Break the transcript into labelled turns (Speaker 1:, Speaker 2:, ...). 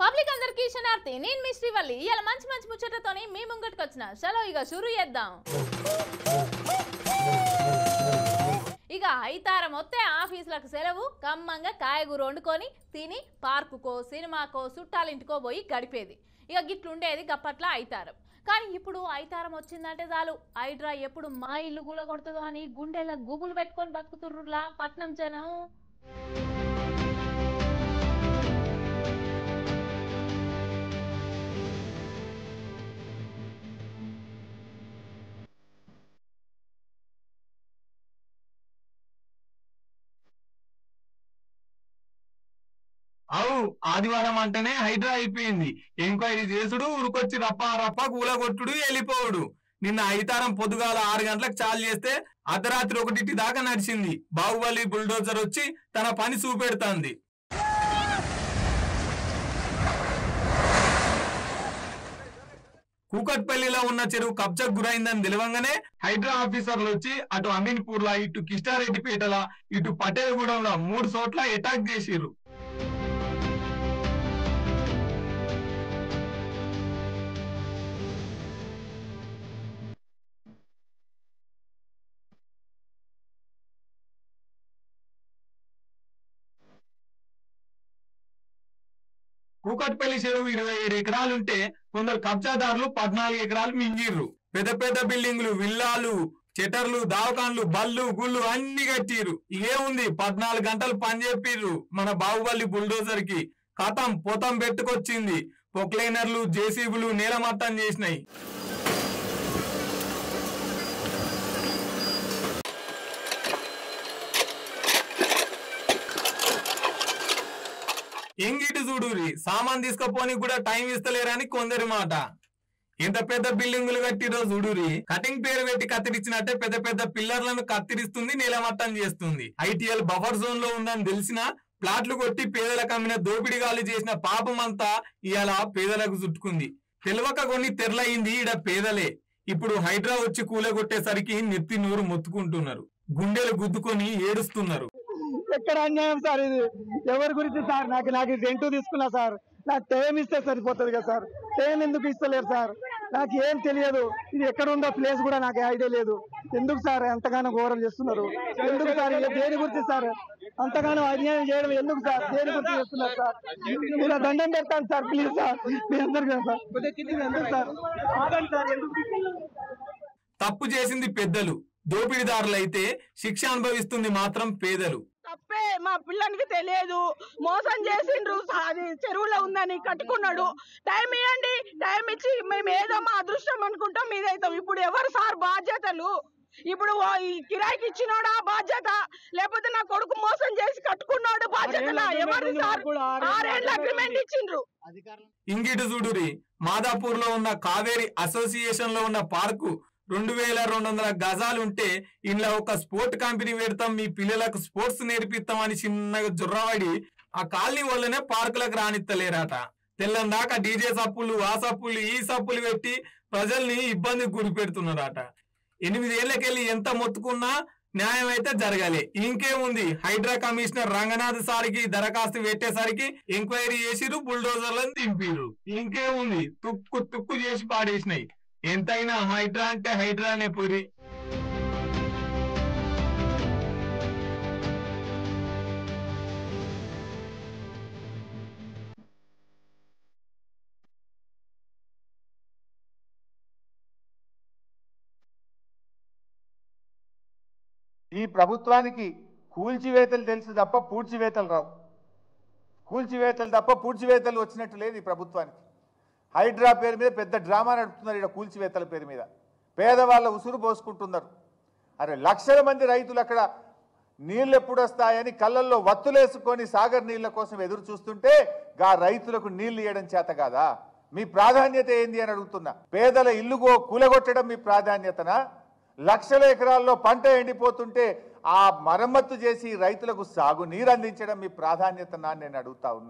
Speaker 1: Public అందరికీ శనార్థి నేను మీ శ్రీవల్లి ఇయాల మంచి మంచి ముచ్చటతోని మీ ముంగటికి వచ్చిన చలో ఇక షురు చేద్దాం ఇక ఐతారం వస్తే ఆఫీసులకు సెలవు కమ్మంగా కాయగూర వండుకొని తిని పార్కుకో సినిమాకో చుట్టాలింటికో పోయి గడిపేది ఇక గిట్లుండేది గప్పట్ల ఐతారం కానీ ఇప్పుడు ఐతారం వచ్చిందంటే చాలు హైడ్రా ఎప్పుడు మా ఇల్లు గుల కొడుతుందో అని గుండెల గుబులు పెట్టుకొని బతుకుతుర్రులా పట్నం జనం
Speaker 2: అవు ఆదివారం అంటేనే హైడ్రా అయిపోయింది. ఎంక్వైరీ చేసుడు ఉరికొచ్చి రప్ప రప్ప కూలగొట్టుడు వెళ్ళిపోవుడు. నిన్న ఐతారం పొద్దుగాల 6 గంటలకు చాలు చేస్తే అర్ధరాత్రి 1 దాకా నడిచింది. బాహుబలి బుల్డోజర్ వచ్చి తన పని చూపెడుతుంది. కూకట్పల్లిలో ఉన్న చెరువు కబ్జాకు గురైందని తెలియంగానే హైడ్రా ఆఫీసర్లు వచ్చి అటు అమీన్పూర్లా ఇటు కిష్టారెడ్డిపేటల ఇటు పటేలగూడెంలో 3 చోట్ల అటాక్ చేసిర్రు. కూకట్పల్లి చెరువు 27 ఎకరాలుంటే కొందరు కబ్జాదారులు 14 ఎకరాలు మింగిర్రు. పెద్ద పెద్ద బిల్డింగులు, విల్లాలు, చెటర్లు, దావకాన్లు, బళ్ళు గుళ్ళు అన్ని కట్టిర్రు. ఏముంది 14 గంటలు పని చెప్పిర్రు మన బాహుబలి బుల్డోజర్ కి. కథం పొతం పెట్టుకొచ్చింది. పొక్లైనర్లు, జేసీబులు నేలమట్టం చేసినాయి. ఎంగిటి చూడురి సామాన్ తీసుకపోని కూడా టైం ఇస్తలేరని కొందరి మాట. ఎంత పెద్ద బిల్డింగులు కట్టిరో చూడురి. కటింగ్ పేరు పెట్టి కత్తిరించినట్టే పెద్ద పెద్ద పిల్లర్లను కత్తిరిస్తుంది, నేలమట్టం చేస్తుంది. ఐటీఎల్ బఫర్ జోన్ లో ఉందని తెలిసినా ప్లాట్లు కొట్టి పేదలకు అమ్మిన దోపిడిగాలు చేసిన పాపమంతా ఇవాళ పేదలకు చుట్టుకుంది. తెలవక కొన్ని తెరలయింది ఈడ పేదలే. ఇప్పుడు హైడ్రా వచ్చి కూలగొట్టేసరికి నెత్తి నోరు మొత్తుకుంటున్నారు, గుండెలు గుద్దుకొని ఏడుస్తున్నారు.
Speaker 3: ఎక్కడ అన్యాయం సార్ ఇది? ఎవరి గురించి సార్? నాకు రెంట్ తీసుకున్నా సార్, నాకు టైం ఇస్తే సరిపోతుంది కదా సార్. టైం ఎందుకు ఇస్తలేరు సార్? నాకు ఏం తెలియదు. ఇది ఎక్కడ ఉందో ప్లేస్ కూడా నాకు ఐడియా లేదు. ఎందుకు సార్ అంతగానో ఘోరం చేస్తున్నారు? ఎందుకు సార్? దేని గురించి సార్ అంతగానో అన్యాయం చేయడం ఎందుకు సార్? దేని గురించి చేస్తున్నారు సార్? మీరు దండం పెడతాను సార్, ప్లీజ్ సార్. మీ అందరికీ సార్ ఎందుకు సార్ ఆగండి సార్.
Speaker 4: తప్పు చేసింది పెద్దలు, దోపిడీదారులైతే శిక్ష అనుభవిస్తుంది మాత్రం పేదలు.
Speaker 5: తప్పే, మా పిల్లనికి తెలియదు, మోసం చేసిండ్రు. అది చెరువులో ఉందని కట్టుకున్నాడు. టైం ఇవ్వండి, టైం ఇచ్చి మేము ఏదో మా అదృష్టం అనుకుంటాం మీదైతాం. ఇప్పుడు ఎవరు సార్ బాధ్యతలు? ఇప్పుడు ఈ కిరాయికి ఇచ్చినోడా బాధ్యత, లేకపోతే నా కొడుకు మోసం చేసి కట్టుకున్నాడు బాధ్యత ఎవరు సార్? 6 ఏళ్ళ అగ్రిమెంట్ ఇచ్చిండ్రు.
Speaker 4: ఇంగిటి చూడురి, మాదాపూర్ లో ఉన్న కావేరి అసోసియేషన్ లో ఉన్న పార్కు 2200 గజాలుంటే ఇంట్లో ఒక స్పోర్ట్ కంపెనీ పెడతాం, మీ పిల్లలకు స్పోర్ట్స్ నేర్పిస్తామని చిన్నగా జుర్రవాడి ఆ కాలనీ వల్లనే పార్కులకు రానిత్తలేరట. తెల్లందాకా డీజే సప్పులు, ఆ సప్పులు, ఈ సప్పులు పెట్టి ప్రజల్ని ఇబ్బందికి గురి పెడుతున్నారట. 8 ఏళ్లకెళ్ళి ఎంత మొత్తుకున్నా న్యాయం అయితే జరగాలి. ఇంకేముంది, హైడ్రా కమిషనర్ రంగనాథ్ సారికి దరఖాస్తు పెట్టేసరికి ఎంక్వైరీ చేసిరు, బుల్డోజర్లను దింపిరు. ఇంకేముంది, తుక్కు తుక్కు చేసి పాడేసినాయి. ఎంతైనా హైడ్రా అంటే హైడ్రానే పురి.
Speaker 6: ఈ ప్రభుత్వానికి కూల్చివేతలు తెలుసు తప్ప పూడ్చివేతలు రావు. కూల్చివేతలు తప్ప పూడ్చివేతలు వచ్చినట్టు లేదు ఈ ప్రభుత్వానికి. హైడ్రా పేరు మీద పెద్ద డ్రామా నడుపుతున్నారు. ఇక్కడ కూల్చివేతల పేరు మీద పేదవాళ్ళ ఉసురు పోసుకుంటున్నారు. అరే లక్షల మంది రైతులు అక్కడ నీళ్ళు ఎప్పుడు వస్తాయని కళ్ళల్లో వత్తులేసుకొని సాగర్ నీళ్ల కోసం ఎదురు చూస్తుంటే గా రైతులకు నీళ్లు ఇవ్వడం చేత కాదా? మీ ప్రాధాన్యత ఏంది అని అడుగుతున్నా. పేదల ఇల్లు కూలగొట్టడం మీ ప్రాధాన్యతనా? లక్షల ఎకరాల్లో పంట ఎండిపోతుంటే ఆ మరమ్మత్తు చేసి రైతులకు సాగు నీరు అందించడం మీ ప్రాధాన్యతనా నేను అడుగుతా ఉన్నా.